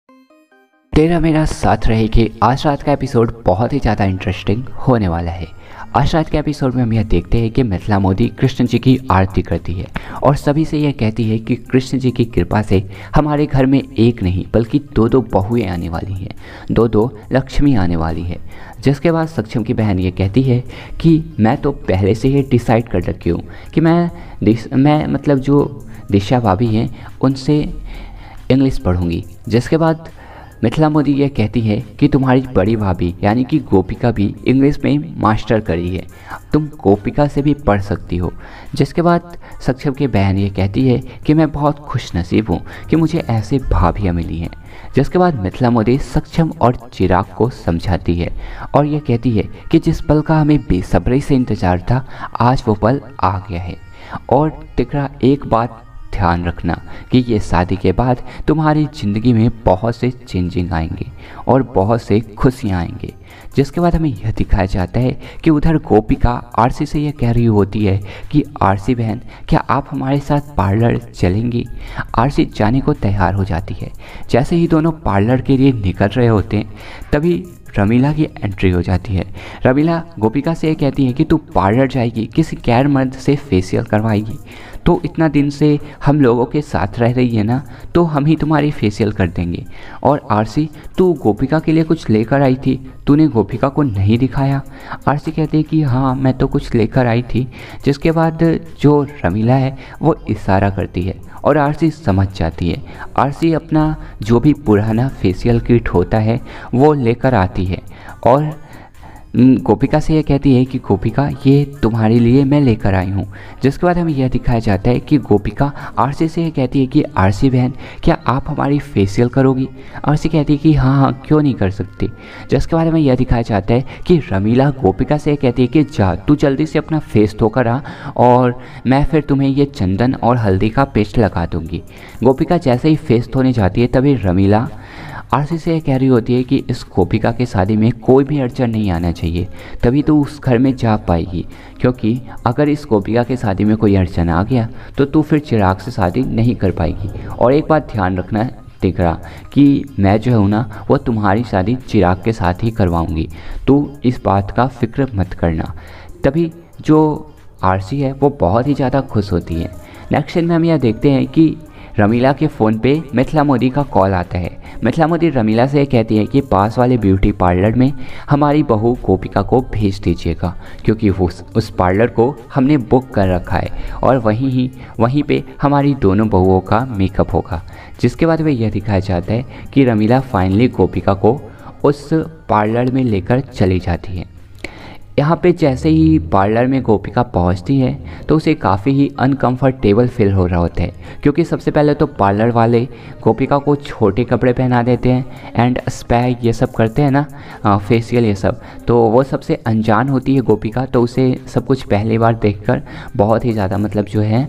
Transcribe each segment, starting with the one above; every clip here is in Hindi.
तेरा मेरा साथ रहे कि आज रात का एपिसोड बहुत ही ज़्यादा इंटरेस्टिंग होने वाला है। आज रात के एपिसोड में हम यह देखते हैं कि मिथिला मोदी कृष्ण जी की आरती करती है और सभी से यह कहती है कि कृष्ण जी की कृपा से हमारे घर में एक नहीं बल्कि दो दो बहुएं आने वाली हैं, दो दो लक्ष्मी आने वाली है। जिसके बाद सक्षम की बहन ये कहती है कि मैं तो पहले से ही डिसाइड कर रखी हूँ कि मैं मतलब जो दिशा भाभी हैं उनसे इंग्लिश पढ़ूंगी। जिसके बाद मिथिला मोदी यह कहती है कि तुम्हारी बड़ी भाभी यानी कि गोपिका भी इंग्लिश में मास्टर करी है, तुम गोपिका से भी पढ़ सकती हो। जिसके बाद सक्षम की बहन ये कहती है कि मैं बहुत खुश नसीब हूँ कि मुझे ऐसे भाभियाँ मिली हैं। जिसके बाद मिथिला मोदी सक्षम और चिराग को समझाती है और यह कहती है कि जिस पल का हमें बेसब्री से इंतजार था आज वो पल आ गया है। और तिकरा एक बात ध्यान रखना कि ये शादी के बाद तुम्हारी ज़िंदगी में बहुत से चेंजिंग आएंगे और बहुत से खुशियाँ आएंगे। जिसके बाद हमें यह दिखाया जाता है कि उधर गोपिका आरसी से यह कह रही होती है कि आरसी बहन क्या आप हमारे साथ पार्लर चलेंगी। आरसी जाने को तैयार हो जाती है। जैसे ही दोनों पार्लर के लिए निकल रहे होते हैं तभी रमीला की एंट्री हो जाती है। रमीला गोपिका से ये कहती है कि तू पार्लर जाएगी, किसी गैर मर्द से फेशियल करवाएगी, तो इतना दिन से हम लोगों के साथ रह रही है ना, तो हम ही तुम्हारी फेशियल कर देंगे। और आरसी तू गोपिका के लिए कुछ लेकर आई थी, तूने गोपिका को नहीं दिखाया। आरसी कहते हैं कि हाँ मैं तो कुछ लेकर आई थी। जिसके बाद जो रमीला है वो इशारा करती है और आरसी समझ जाती है। आरसी अपना जो भी पुराना फेशियल किट होता है वो लेकर आती है और गोपिका से यह कहती है कि गोपिका ये तुम्हारे लिए मैं लेकर आई हूँ। जिसके बाद हमें यह दिखाया जाता है कि गोपिका आरसी से यह कहती है कि आरसी बहन क्या आप हमारी फेशियल करोगी। आरसी कहती है कि हाँ हाँ क्यों नहीं कर सकती। जिसके बाद हमें यह दिखाया जाता है कि रमीला गोपिका से यह कहती है कि जा तू जल्दी से अपना फेस धोकर आ और मैं फिर तुम्हें ये चंदन और हल्दी का पेस्ट लगा दूँगी। गोपिका जैसे ही फेस धोने जाती है तभी रमीला आरसी से यह कह रही होती है कि इस गोपिका के शादी में कोई भी अड़चन नहीं आना चाहिए, तभी तो उस घर में जा पाएगी, क्योंकि अगर इस गोपिका के शादी में कोई अड़चन आ गया तो तू फिर चिराग से शादी नहीं कर पाएगी। और एक बात ध्यान रखना तिकरा कि मैं जो हूँ ना वो तुम्हारी शादी चिराग के साथ ही करवाऊँगी, तू इस बात का फिक्र मत करना। तभी जो आरसी है वो बहुत ही ज़्यादा खुश होती है। नेक्स्ट सीन में हम यह देखते हैं कि रमीला के फ़ोन पे मिथिला मोदी का कॉल आता है। मिथिला मोदी रमीला से कहती है कि पास वाले ब्यूटी पार्लर में हमारी बहू गोपिका को भेज दीजिएगा, क्योंकि उस पार्लर को हमने बुक कर रखा है और वहीं पे हमारी दोनों बहुओं का मेकअप होगा। जिसके बाद वह यह दिखाया जाता है कि रमीला फाइनली गोपिका को उस पार्लर में लेकर चली जाती है। यहाँ पे जैसे ही पार्लर में गोपिका पहुँचती है तो उसे काफ़ी ही अनकंफर्टेबल फील हो रहा होता है, क्योंकि सबसे पहले तो पार्लर वाले गोपिका को छोटे कपड़े पहना देते हैं एंड स्पा ये सब करते हैं ना, फेशियल ये सब, तो वो सबसे अनजान होती है गोपिका, तो उसे सब कुछ पहली बार देखकर बहुत ही ज़्यादा मतलब जो है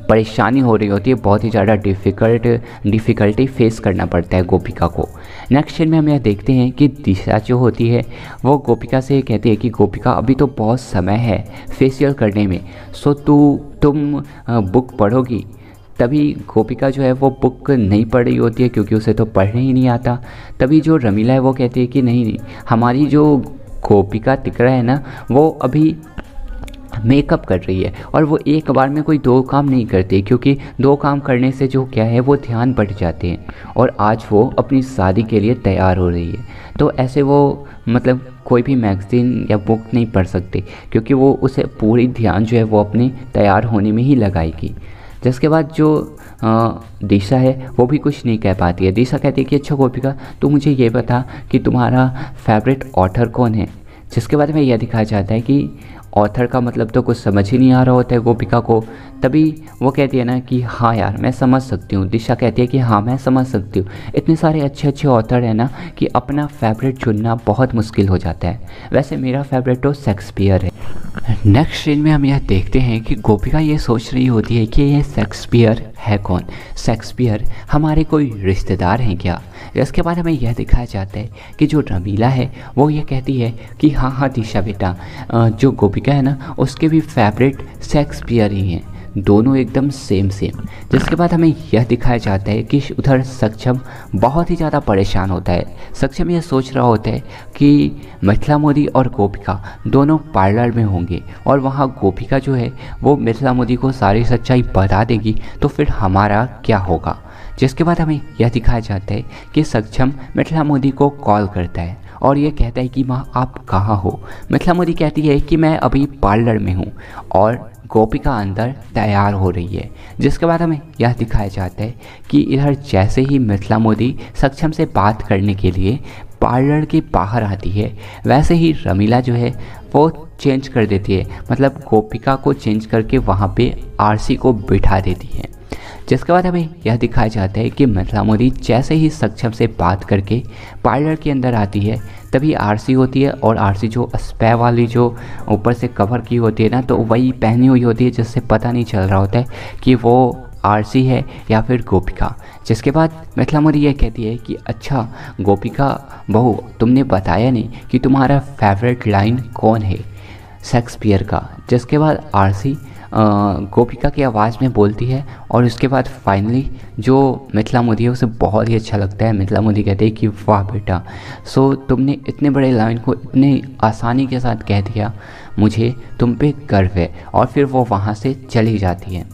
परेशानी हो रही होती है, बहुत ही ज़्यादा डिफ़िकल्टी फेस करना पड़ता है गोपिका को। नेक्स्ट सीन में हम यह देखते हैं कि दिशा जो होती है वो गोपिका से कहती है कि गोपिका अभी तो बहुत समय है फेशियल करने में, सो तुम बुक पढ़ोगी। तभी गोपिका जो है वो बुक नहीं पढ़ रही होती है क्योंकि उसे तो पढ़ने ही नहीं आता। तभी जो रमीला है वो कहती है कि नहीं हमारी जो गोपिका तिकरा है ना वो अभी मेकअप कर रही है और वो एक बार में कोई दो काम नहीं करती, क्योंकि दो काम करने से जो क्या है वो ध्यान बढ़ जाते हैं और आज वो अपनी शादी के लिए तैयार हो रही है। तो ऐसे वो मतलब कोई भी मैगज़ीन या बुक नहीं पढ़ सकती, क्योंकि वो उसे पूरी ध्यान जो है वो अपनी तैयार होने में ही लगाएगी। जिसके बाद जो दिशा है वो भी कुछ नहीं कह पाती है। दिशा कहती है कि अच्छा गोपिका तू मुझे ये बता कि तुम्हारा फेवरेट ऑथर कौन है। जिसके बाद में यह दिखाया जाता है कि ऑथर का मतलब तो कुछ समझ ही नहीं आ रहा होता है गोपिका को। तभी वो कहती है ना कि हाँ यार मैं समझ सकती हूँ। दिशा कहती है कि हाँ मैं समझ सकती हूँ, इतने सारे अच्छे अच्छे ऑथर हैं ना कि अपना फेवरेट चुनना बहुत मुश्किल हो जाता है। वैसे मेरा फेवरेट तो शेक्सपियर है। नेक्स्ट सीन में हम यह देखते हैं कि गोपिका ये सोच रही होती है कि ये शेक्सपियर है कौन, शेक्सपियर हमारे कोई रिश्तेदार हैं क्या। इसके बाद हमें यह दिखाया जाता है कि जो रमीला है वो ये कहती है कि हाँ हाँ दिशा बेटा, जो गोपिका है ना उसके भी फेवरेट शेक्सपियर ही हैं। दोनों एकदम सेम सेम। जिसके बाद हमें यह दिखाया जाता है कि उधर सक्षम बहुत ही ज़्यादा परेशान होता है। सक्षम यह सोच रहा होता है कि मिथिला मोदी और गोपिका दोनों पार्लर में होंगे और वहाँ गोपिका जो है वो मिथिला मोदी को सारी सच्चाई बता देगी, तो फिर हमारा क्या होगा। जिसके बाद हमें यह दिखाया जाता है कि सक्षम मिथिला मोदी को कॉल करता है और ये कहता है कि माँ आप कहाँ हो। मिथिला मोदी कहती है कि मैं अभी पार्लर में हूँ और गोपिका अंदर तैयार हो रही है। जिसके बाद हमें यह दिखाया जाता है कि इधर जैसे ही मिथिला मोदी सक्षम से बात करने के लिए पार्लर के बाहर आती है, वैसे ही रमीला जो है वो चेंज कर देती है, मतलब गोपिका को चेंज करके वहाँ पे आरसी को बिठा देती है। जिसके बाद हमें यह दिखाया जाता है कि मिथिला मोदी जैसे ही सक्षम से बात करके पार्लर के अंदर आती है, तभी आरसी होती है और आरसी जो स्पै वाली जो ऊपर से कवर की होती है ना, तो वही पहनी हुई होती है, जिससे पता नहीं चल रहा होता है कि वो आरसी है या फिर गोपिका। जिसके बाद मिथिला मोदी यह कहती है कि अच्छा गोपिका बहू, तुमने बताया नहीं कि तुम्हारा फेवरेट लाइन कौन है शेक्सपियर का। जिसके बाद आरसी गोपिका की आवाज़ में बोलती है और उसके बाद फाइनली जो मिथिला मोदी है उसे बहुत ही अच्छा लगता है। मिथिला मोदी कहते हैं कि वाह बेटा, सो तुमने इतने बड़े लाइन को इतने आसानी के साथ कह दिया, मुझे तुम पे गर्व है। और फिर वो वहाँ से चली जाती है।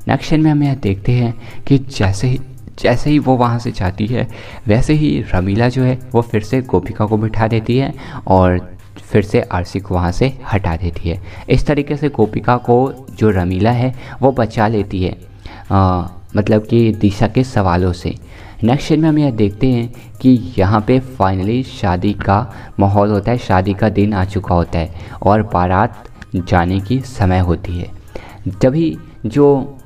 नेक्स्ट सीन में हम यह देखते हैं कि जैसे ही वो वहाँ से जाती है, वैसे ही रमीला जो है वो फिर से गोपिका को बिठा देती है और फिर से आरसी को वहाँ से हटा देती है। इस तरीके से गोपिका को जो रमीला है वो बचा लेती है, मतलब कि दिशा के सवालों से। नेक्स्ट सीन में हम यह देखते हैं कि यहाँ पे फाइनली शादी का माहौल होता है, शादी का दिन आ चुका होता है और बारात जाने की समय होती है। तभी जो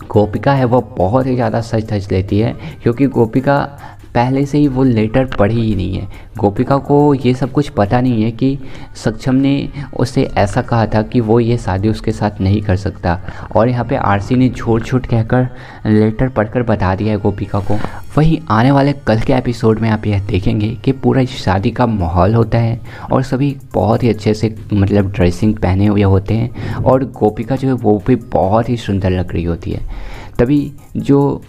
गोपिका है वो बहुत ही ज़्यादा सच धज लेती है, क्योंकि गोपिका पहले से ही वो लेटर पढ़ी ही नहीं है। गोपिका को ये सब कुछ पता नहीं है कि सक्षम ने उसे ऐसा कहा था कि वो ये शादी उसके साथ नहीं कर सकता, और यहाँ पे आरसी ने झूठ कहकर लेटर पढ़कर बता दिया है गोपिका को। वहीं आने वाले कल के एपिसोड में आप यह देखेंगे कि पूरा शादी का माहौल होता है और सभी बहुत ही अच्छे से मतलब ड्रेसिंग पहने हुए होते हैं और गोपिका जो है वो भी बहुत ही सुंदर लग रही होती है। तभी जो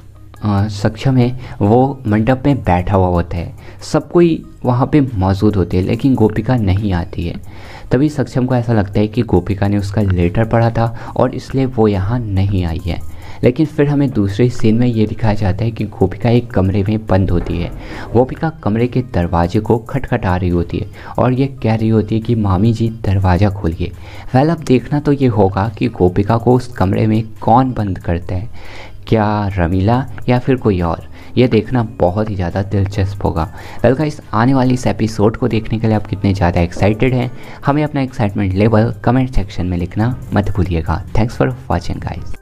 सक्षम है वो मंडप में बैठा हुआ होता है, सब कोई वहाँ पे मौजूद होते हैं, लेकिन गोपिका नहीं आती है। तभी सक्षम को ऐसा लगता है कि गोपिका ने उसका लेटर पढ़ा था और इसलिए वो यहाँ नहीं आई है। लेकिन फिर हमें दूसरे सीन में ये दिखाया जाता है कि गोपिका एक कमरे में बंद होती है। गोपिका कमरे के दरवाजे को खटखटा रही होती है और ये कह रही होती है कि मामी जी दरवाज़ा खोलिए। वेल अब देखना तो ये होगा कि गोपिका को उस कमरे में कौन बंद करता है, क्या रमीला या फिर कोई और। ये देखना बहुत ही ज़्यादा दिलचस्प होगा। वेल गाइस, आने वाली इस एपिसोड को देखने के लिए आप कितने ज़्यादा एक्साइटेड हैं, हमें अपना एक्साइटमेंट लेवल कमेंट सेक्शन में लिखना मत भूलिएगा। Thanks for watching guys.